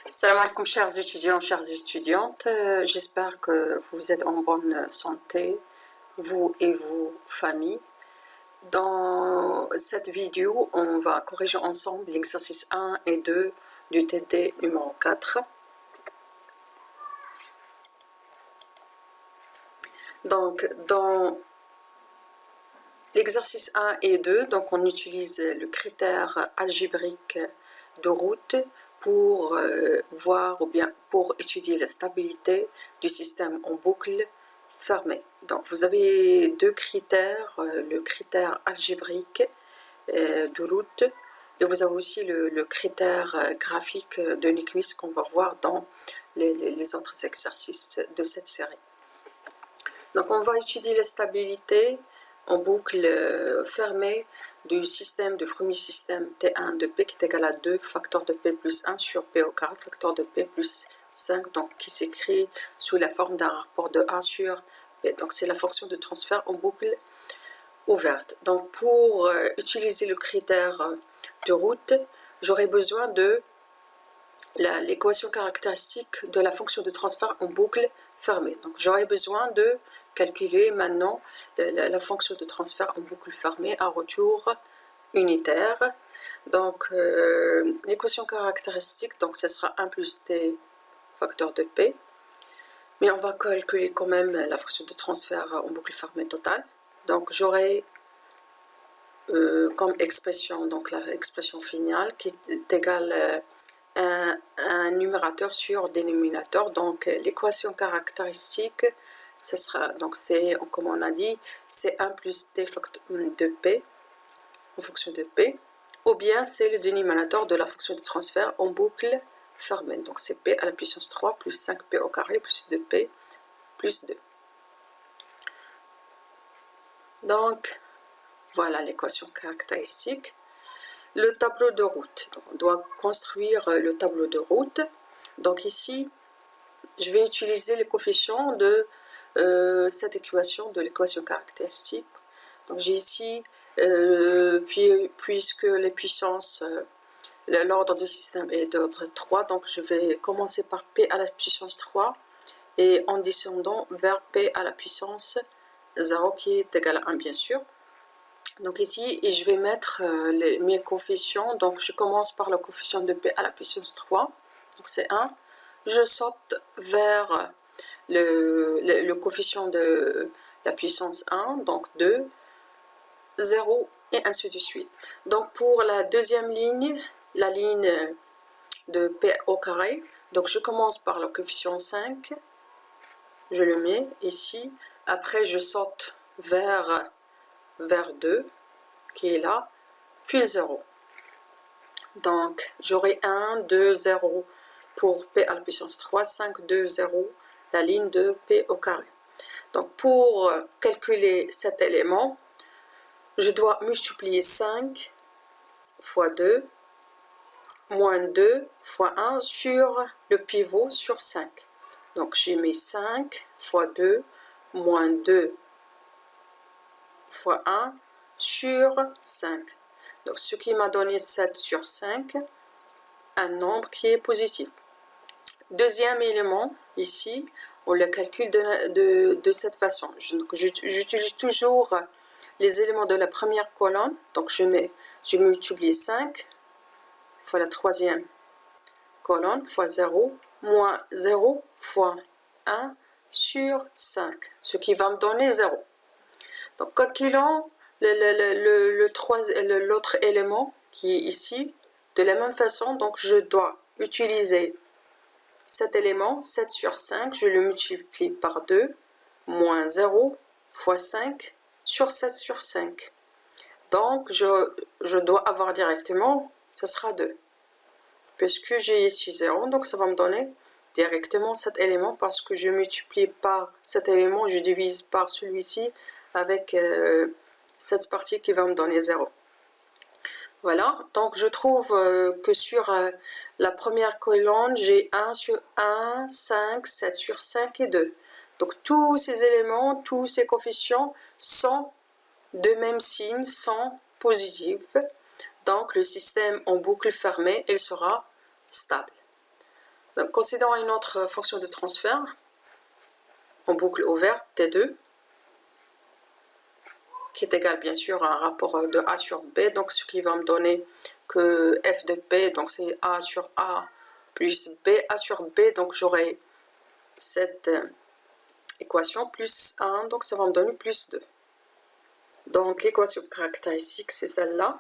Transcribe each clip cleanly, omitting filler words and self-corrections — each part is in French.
Salam alaikum chers étudiants, chères étudiantes. J'espère que vous êtes en bonne santé, vous et vos familles. Dans cette vidéo, on va corriger ensemble l'exercice 1 et 2 du TD numéro 4. Donc, dans l'exercice 1 et 2, donc on utilise le critère algébrique de route pour voir ou bien pour étudier la stabilité du système en boucle fermée. Donc vous avez deux critères, le critère algébrique de route et vous avez aussi le critère graphique de Nyquist qu'on va voir dans les autres exercices de cette série. Donc on va étudier la stabilité en boucle fermée du système, du premier système T1 de P qui est égal à 2 facteur de P plus 1 sur P au carré facteur de P plus 5, donc qui s'écrit sous la forme d'un rapport de A sur P. Donc c'est la fonction de transfert en boucle ouverte. Donc pour utiliser le critère de route, j'aurai besoin de l'équation caractéristique de la fonction de transfert en boucle fermée. Donc j'aurai besoin de calculer maintenant la fonction de transfert en boucle fermée à retour unitaire. Donc l'équation caractéristique, donc ce sera 1 plus t facteur de p. Mais on va calculer quand même la fonction de transfert en boucle fermée totale. Donc j'aurai comme expression, donc l'expression finale qui est égale un numérateur sur dénominateur. Donc l'équation caractéristique, ce sera, donc c'est, comme on a dit, c'est 1 plus t facteur de p en fonction de p, ou bien c'est le dénominateur de la fonction de transfert en boucle fermée. Donc c'est p à la puissance 3 plus 5p au carré plus 2p plus 2. Donc voilà l'équation caractéristique. Le tableau de route. Donc, on doit construire le tableau de route. Donc ici, je vais utiliser les coefficients de cette équation, de l'équation caractéristique. Donc j'ai ici, puisque les puissances, l'ordre du système est d'ordre 3, donc je vais commencer par P à la puissance 3 et en descendant vers P à la puissance 0 qui est égal à 1 bien sûr. Donc ici, je vais mettre mes coefficients. Donc je commence par le coefficient de P à la puissance 3. Donc c'est 1. Je saute vers le coefficient de la puissance 1. Donc 2, 0 et ainsi de suite. Donc pour la deuxième ligne, la ligne de P au carré. Donc je commence par le coefficient 5. Je le mets ici. Après je saute vers 2 qui est là, puis 0. Donc j'aurai 1, 2, 0 pour P à la puissance 3, 5, 2, 0, la ligne de P au carré. Donc pour calculer cet élément, je dois multiplier 5 fois 2, moins 2 fois 1 sur le pivot sur 5. Donc j'ai mis 5 fois 2, moins 2 fois 1 sur 5. Donc ce qui m'a donné 7 sur 5, un nombre qui est positif. Deuxième élément, ici, on le calcule de cette façon. J'utilise toujours les éléments de la première colonne. Donc je multiplie 5 fois la troisième colonne fois 0, moins 0 fois 1 sur 5, ce qui va me donner 0. Donc calculons l'autre élément qui est ici de la même façon. Donc je dois utiliser cet élément 7 sur 5, je le multiplie par 2, moins 0 fois 5 sur 7 sur 5. Donc je dois avoir directement, ça sera 2. Puisque j'ai ici 0, donc ça va me donner directement cet élément parce que je multiplie par cet élément, je divise par celui-ci avec cette partie qui va me donner 0. Voilà, donc je trouve que sur la première colonne, j'ai 1 sur 1, 5, 7 sur 5 et 2. Donc tous ces éléments, tous ces coefficients sont de même signe, sont positifs. Donc le système en boucle fermée, il sera stable. Donc, considérons une autre fonction de transfert en boucle ouverte, T2, qui est égal bien sûr à un rapport de A sur B, donc ce qui va me donner que f de P, donc c'est A sur A plus B, A sur B, donc j'aurai cette équation plus 1, donc ça va me donner plus 2. Donc l'équation caractéristique, c'est celle-là.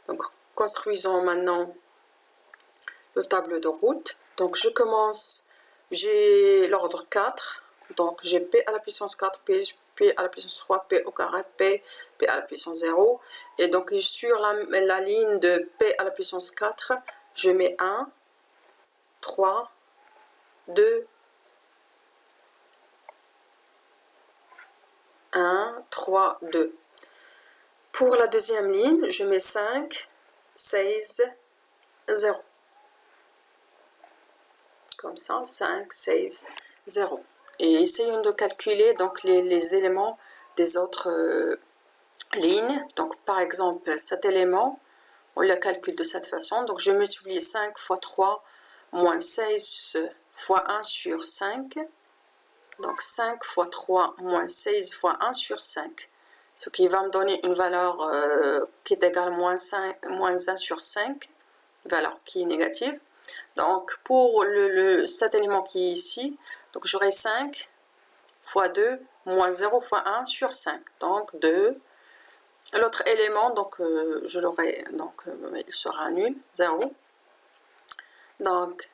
Donc construisons maintenant le tableau de route. Donc je commence, j'ai l'ordre 4, donc j'ai P à la puissance 4, P à la puissance 3, P au carré, P à la puissance 0. Et donc sur la ligne de P à la puissance 4, je mets 1, 3, 2, 1, 3, 2. Pour la deuxième ligne, je mets 5, 16, 0. Comme ça, 5, 16, 0. Et essayons de calculer donc les éléments des autres lignes. Donc par exemple, cet élément, on le calcule de cette façon. Donc je multiplie 5 fois 3 moins 16 fois 1 sur 5. Donc 5 fois 3 moins 16 fois 1 sur 5. Ce qui va me donner une valeur qui est égale à moins 1 sur 5, valeur qui est négative. Donc pour cet élément qui est ici, donc j'aurai 5 fois 2 moins 0 fois 1 sur 5. Donc 2. L'autre élément, donc je l'aurai, donc il sera nul, 0. Donc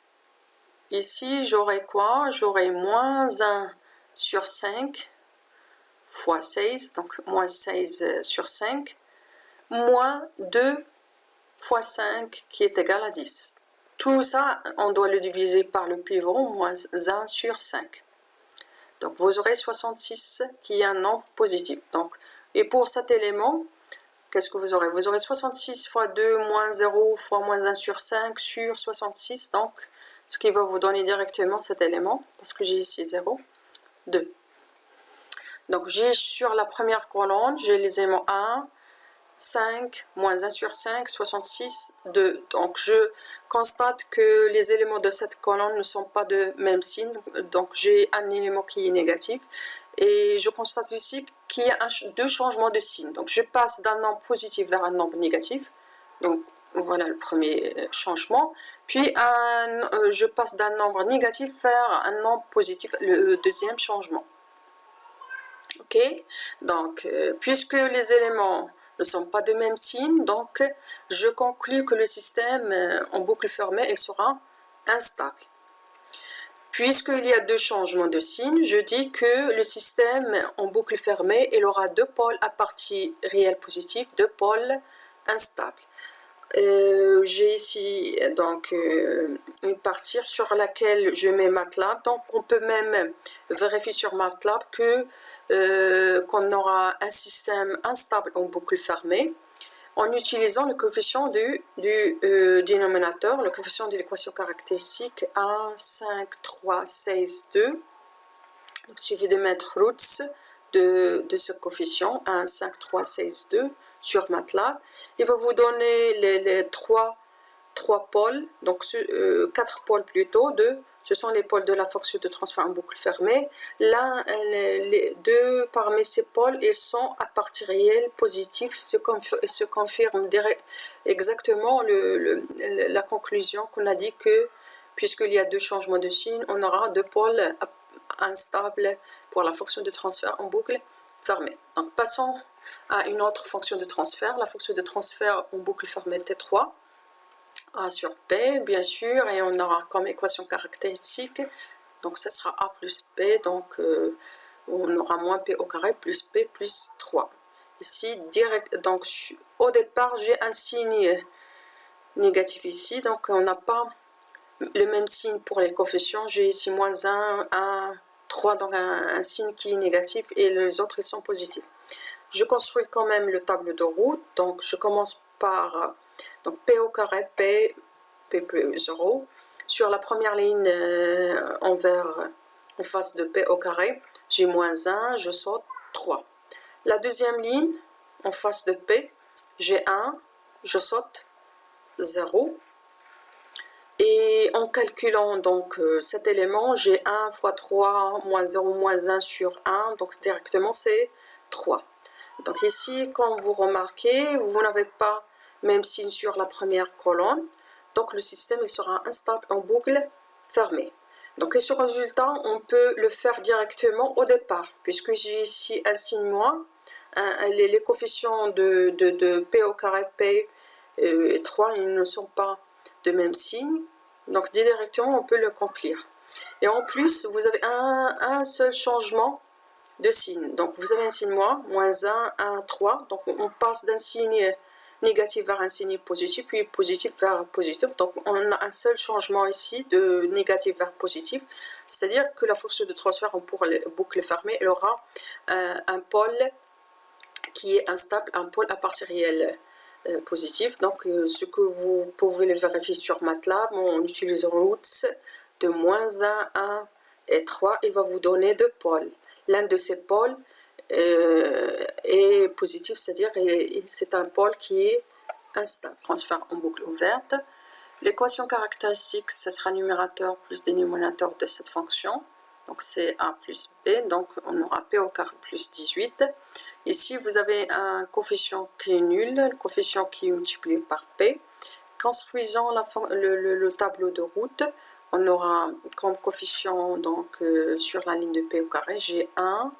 ici j'aurai quoi? J'aurai moins 1 sur 5 fois 16, donc moins 16 sur 5, moins 2 fois 5 qui est égal à 10. Tout ça, on doit le diviser par le pivot, moins 1 sur 5. Donc vous aurez 66 qui est un nombre positif. Donc, et pour cet élément, qu'est-ce que vous aurez? Vous aurez 66 fois 2 moins 0 fois moins 1 sur 5 sur 66. Donc, ce qui va vous donner directement cet élément, parce que j'ai ici 0, 2. Donc j'ai sur la première colonne, j'ai les éléments 1, 5, moins 1 sur 5, 66, 2. Donc je constate que les éléments de cette colonne ne sont pas de même signe. Donc j'ai un élément qui est négatif. Et je constate aussi qu'il y a deux changements de signe. Donc je passe d'un nombre positif vers un nombre négatif. Donc voilà le premier changement. Puis je passe d'un nombre négatif vers un nombre positif, le deuxième changement. Ok, donc puisque les éléments ne sont pas de même signe, donc je conclus que le système en boucle fermée il sera instable. Puisqu'il y a deux changements de signe, je dis que le système en boucle fermée il aura deux pôles à partie réelle positive, deux pôles instables. J'ai ici donc une partie sur laquelle je mets MATLAB, donc on peut même vérifier sur MATLAB qu'on aura un système instable en boucle fermée en utilisant le coefficient du dénominateur, le coefficient de l'équation caractéristique 1, 5, 3, 16, 2. Donc il suffit de mettre roots de ce coefficient 1, 5, 3, 16, 2 sur MATLAB. Il va vous donner les trois pôles, donc 4 pôles plutôt, ce sont les pôles de la fonction de transfert en boucle fermée. Là, les deux parmi ces pôles, ils sont à partie réelle positive, ce confirme exactement la conclusion qu'on a dit que puisqu'il y a deux changements de signe, on aura deux pôles instables pour la fonction de transfert en boucle fermée. Donc passons à une autre fonction de transfert, la fonction de transfert en boucle fermée T3, A sur P bien sûr, et on aura comme équation caractéristique, donc ce sera A plus P, donc on aura moins P au carré plus P plus 3. Ici, direct, donc au départ j'ai un signe négatif ici, donc on n'a pas le même signe pour les coefficients, j'ai ici moins 1, 1, 3, donc un signe qui est négatif et les autres ils sont positifs. Je construis quand même le tableau de route, donc je commence par donc P au carré, P plus 0. Sur la première ligne en face de P au carré, j'ai moins 1, je saute 3. La deuxième ligne en face de P, j'ai 1, je saute 0. Et Et en calculant donc cet élément, j'ai 1 fois 3 moins 0 moins 1 sur 1, donc directement c'est 3. Donc ici, comme vous remarquez, vous n'avez pas même signe sur la première colonne, donc le système il sera instable en boucle fermée. Donc et ce résultat, on peut le faire directement au départ, puisque j'ai ici un signe moins, les coefficients de P au carré P et 3, ils ne sont pas de même signe, donc directement on peut le conclure. Et en plus, vous avez un seul changement de signe. Donc vous avez un signe moins, moins 1, 1, 3. Donc on passe d'un signe négatif vers un signe positif, puis positif vers positif. Donc on a un seul changement ici de négatif vers positif. C'est-à-dire que la fonction de transfert pour les boucles fermées, elle aura un pôle qui est instable, un pôle à partie réelle positif. Donc ce que vous pouvez le vérifier sur MATLAB en utilisant roots de moins 1, 1 et 3, il va vous donner deux pôles. L'un de ces pôles est positif, c'est-à-dire c'est un pôle qui est instable. Transfert en boucle ouverte. L'équation caractéristique, ce sera numérateur plus dénominateur de cette fonction. Donc c'est A plus B, donc on aura P au carré plus 18. Ici, vous avez un coefficient qui est nul, le coefficient qui est multiplié par P. Construisant le tableau de route, on aura comme coefficient donc, sur la ligne de P au carré, j'ai 1,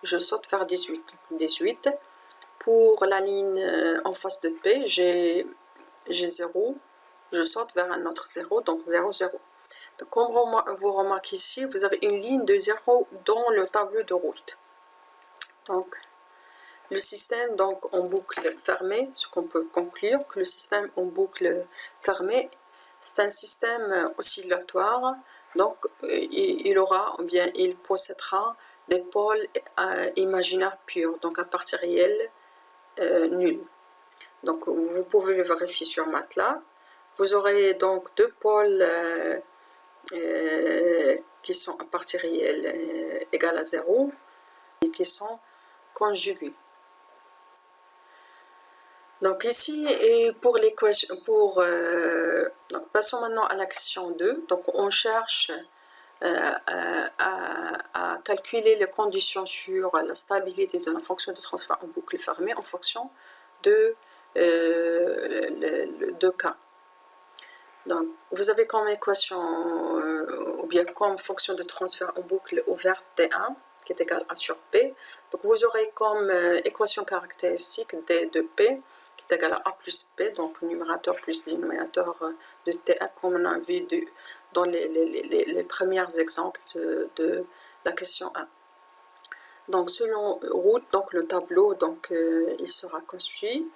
je saute vers 18. 18. Pour la ligne en face de P, j'ai 0, je saute vers un autre 0, donc 0, 0. Donc, comme vous remarquez ici, vous avez une ligne de 0 dans le tableau de route. Donc, le système donc, en boucle fermée, ce qu'on peut conclure, que le système en boucle fermée, c'est un système oscillatoire, donc il aura, ou bien il possédera des pôles imaginaires purs, donc à partie réelle nulle. Donc vous pouvez le vérifier sur MATLAB. Vous aurez donc deux pôles qui sont à partie réelle égale à 0 et qui sont conjugués. Donc ici, et pour l'équation, passons maintenant à la question 2. Donc on cherche à calculer les conditions sur la stabilité de la fonction de transfert en boucle fermée en fonction de deux cas. Donc vous avez comme équation, ou bien comme fonction de transfert en boucle ouverte T1, qui est égal à A sur P. Donc vous aurez comme équation caractéristique D de P, est égal à A plus P, donc numérateur plus dénominateur de T1, comme on a vu dans les premiers exemples de la question 1. Donc selon route, donc le tableau, donc il sera construit.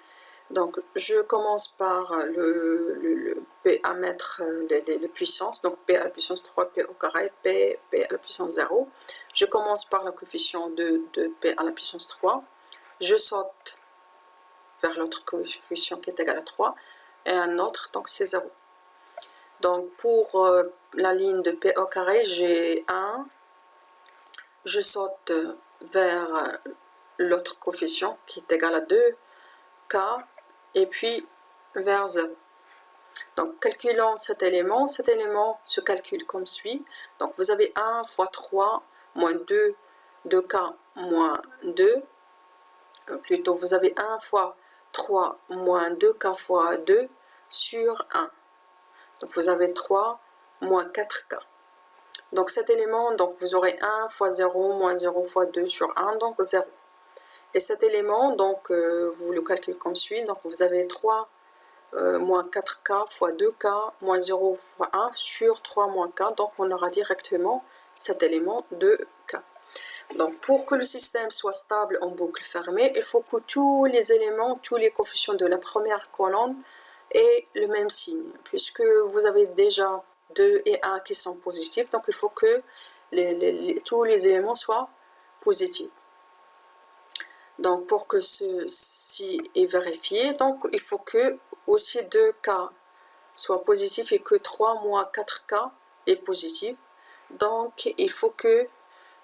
Donc je commence par le P à mettre les puissances, donc P à la puissance 3, P au carré, P à la puissance 0. Je commence par le coefficient de P à la puissance 3. Je saute vers l'autre coefficient qui est égal à 3 et un autre, donc c'est 0. Donc pour la ligne de P au carré, j'ai 1, je saute vers l'autre coefficient qui est égal à 2K et puis vers 0. Donc calculons cet élément se calcule comme suit. Donc vous avez 1 fois 3 moins 2K moins 2, plutôt vous avez 1 fois 3 moins 2K fois 2 sur 1. Donc vous avez 3 moins 4K. Donc cet élément, donc vous aurez 1 fois 0 moins 0 fois 2 sur 1, donc 0. Et cet élément, donc vous le calculez comme suit. Donc vous avez 3 moins 4K fois 2K moins 0 fois 1 sur 3 moins K. Donc on aura directement cet élément de K. Donc pour que le système soit stable en boucle fermée, il faut que tous les éléments, tous les coefficients de la première colonne aient le même signe. Puisque vous avez déjà 2 et 1 qui sont positifs, donc il faut que tous les éléments soient positifs. Donc pour que ceci est vérifié, donc il faut que aussi 2K soit positif et que 3 moins 4K est positif. Donc il faut que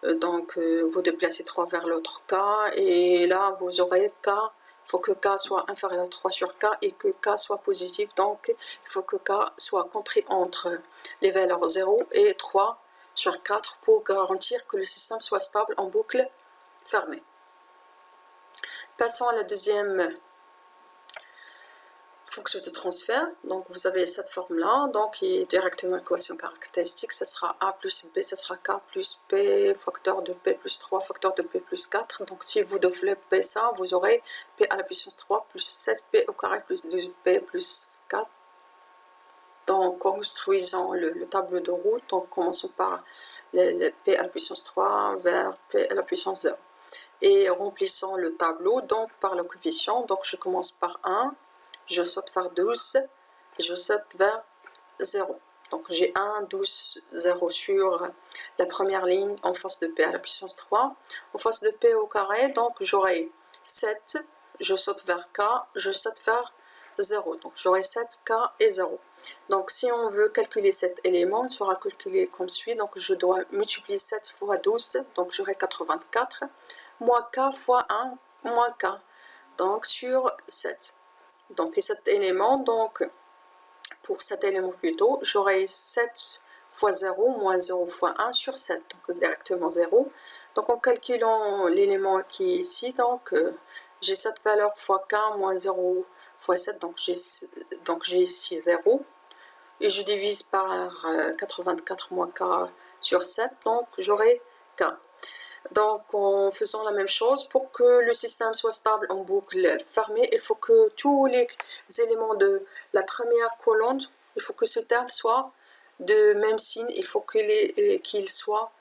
vous déplacez 3 vers l'autre K et là vous aurez K Il faut que K soit inférieur à 3 sur K et que K soit positif. Donc, il faut que K soit compris entre les valeurs 0 et 3 sur 4 pour garantir que le système soit stable en boucle fermée. Passons à la deuxième fonction de transfert. Donc, vous avez cette forme-là, donc qui est directement l'équation caractéristique. Ce sera A plus B, ce sera K plus P, facteur de P plus 3, facteur de P plus 4. Donc, si vous développez ça, vous aurez P à la puissance 3 plus 7P au carré plus 12P plus 4. Donc, construisons le tableau de route. Donc, commençons par le P à la puissance 3 vers P à la puissance 0. Et remplissons le tableau donc par le coefficient. Donc, je commence par 1. Je saute vers 12 et je saute vers 0. Donc j'ai 1, 12, 0 sur la première ligne en face de P à la puissance 3. En face de P au carré, donc j'aurai 7, je saute vers K, je saute vers 0. Donc j'aurai 7, K et 0. Donc si on veut calculer cet élément, il sera calculé comme suit. Donc je dois multiplier 7 fois 12, donc j'aurai 84, moins K fois 1, moins K, donc sur 7. Donc, et cet élément, donc, pour cet élément plutôt, j'aurai 7 fois 0 moins 0 fois 1 sur 7, donc directement 0. Donc, en calculant l'élément qui est ici, donc, j'ai cette valeur fois k moins 0 fois 7, donc j'ai ici 0. Et je divise par 84 moins k sur 7, donc j'aurai k. Donc, en faisant la même chose, pour que le système soit stable en boucle fermée, il faut que tous les éléments de la première colonne, il faut que ce terme soit de même signe, il faut qu'il soit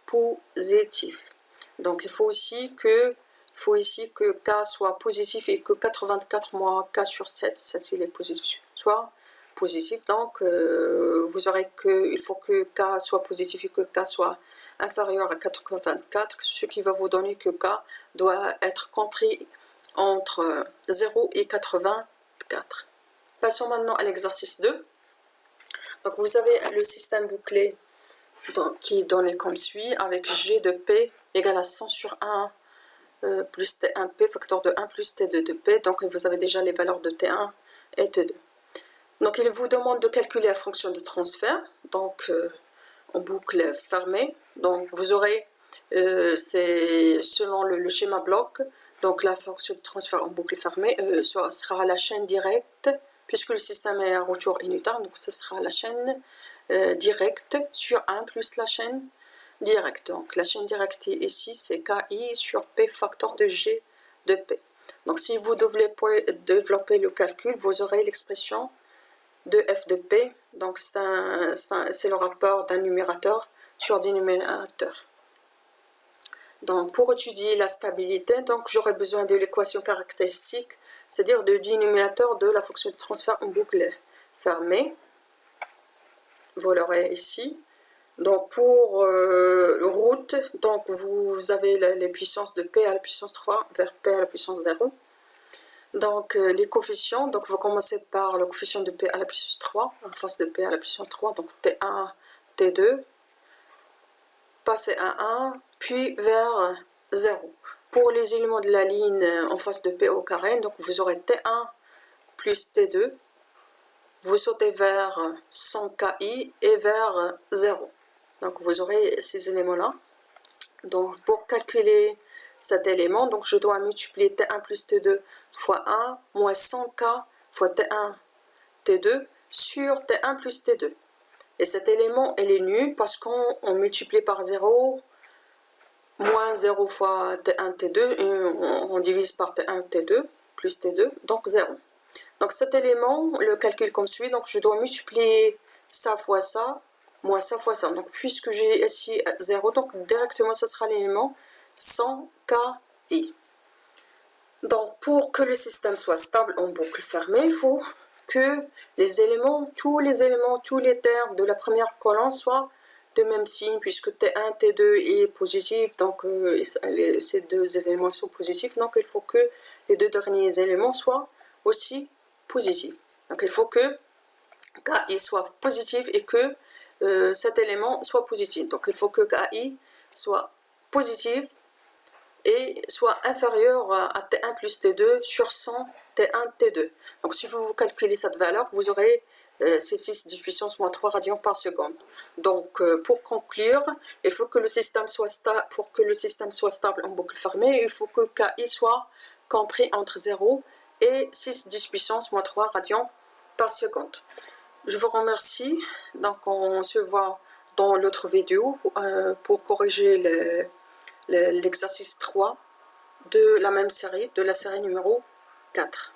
positif. Donc, il faut ici que K soit positif et que 84 moins K sur 7, il est positif, soit positif. Donc, vous aurez il faut que K soit positif et que K soit inférieur à 84, ce qui va vous donner que K doit être compris entre 0 et 84. Passons maintenant à l'exercice 2. Donc vous avez le système bouclé qui est donné comme suit, avec G de P égale à 100 sur 1 plus T1P, facteur de 1 plus T2 de P. Donc vous avez déjà les valeurs de T1 et T2. Donc il vous demande de calculer la fonction de transfert, donc en boucle fermée. Donc vous aurez, c'est selon le schéma bloc, donc la fonction de transfert en boucle fermée sera la chaîne directe, puisque le système est à retour unitaire, donc ce sera la chaîne directe sur 1 plus la chaîne directe. Donc la chaîne directe ici, c'est KI sur P facteur de G de P. Donc si vous développez le calcul, vous aurez l'expression de f de p, donc c'est le rapport d'un numérateur sur dénominateur. Donc pour étudier la stabilité, donc j'aurai besoin de l'équation caractéristique, c'est-à-dire du dénominateur de la fonction de transfert en boucle fermée. Vous l'aurez ici. Donc pour route, donc vous avez les puissances de p à la puissance 3 vers p à la puissance 0. Donc, les coefficients, donc vous commencez par le coefficient de P à la puissance 3, en face de P à la puissance 3, donc T1, T2, passez à 1, puis vers 0. Pour les éléments de la ligne en face de P au carré, donc vous aurez T1 plus T2, vous sautez vers 100 KI et vers 0. Donc vous aurez ces éléments-là. Donc pour calculer cet élément, donc je dois multiplier T1 plus T2 fois 1 moins 100K fois T1 T2 sur T1 plus T2. Et cet élément, elle est nul parce qu'on multiplie par 0 moins 0 fois T1 T2 et on divise par T1 T2 plus T2, donc 0. Donc cet élément, le calcul comme suit, donc je dois multiplier ça fois ça, moins ça fois ça. Donc puisque j'ai ici 0, donc directement ce sera l'élément 100 KI. Donc pour que le système soit stable en boucle fermée, il faut que tous les termes de la première colonne soient de même signe, puisque T1, T2 est positif, donc ces deux éléments sont positifs, donc il faut que les deux derniers éléments soient aussi positifs. Donc il faut que KI soit positif et que cet élément soit positif. Donc il faut que KI soit positif et soit inférieur à T1 plus T2 sur 100 T1 T2. Donc si vous calculez cette valeur, vous aurez C6 puissance moins 3 radians par seconde. Donc pour conclure, il faut que le système soit stable. Pour que le système soit stable en boucle fermée, il faut que KI soit compris entre 0 et 6 puissance moins 3 radians par seconde. Je vous remercie. Donc on se voit dans l'autre vidéo pour corriger l'exercice 3 de la même série, de la série numéro 4.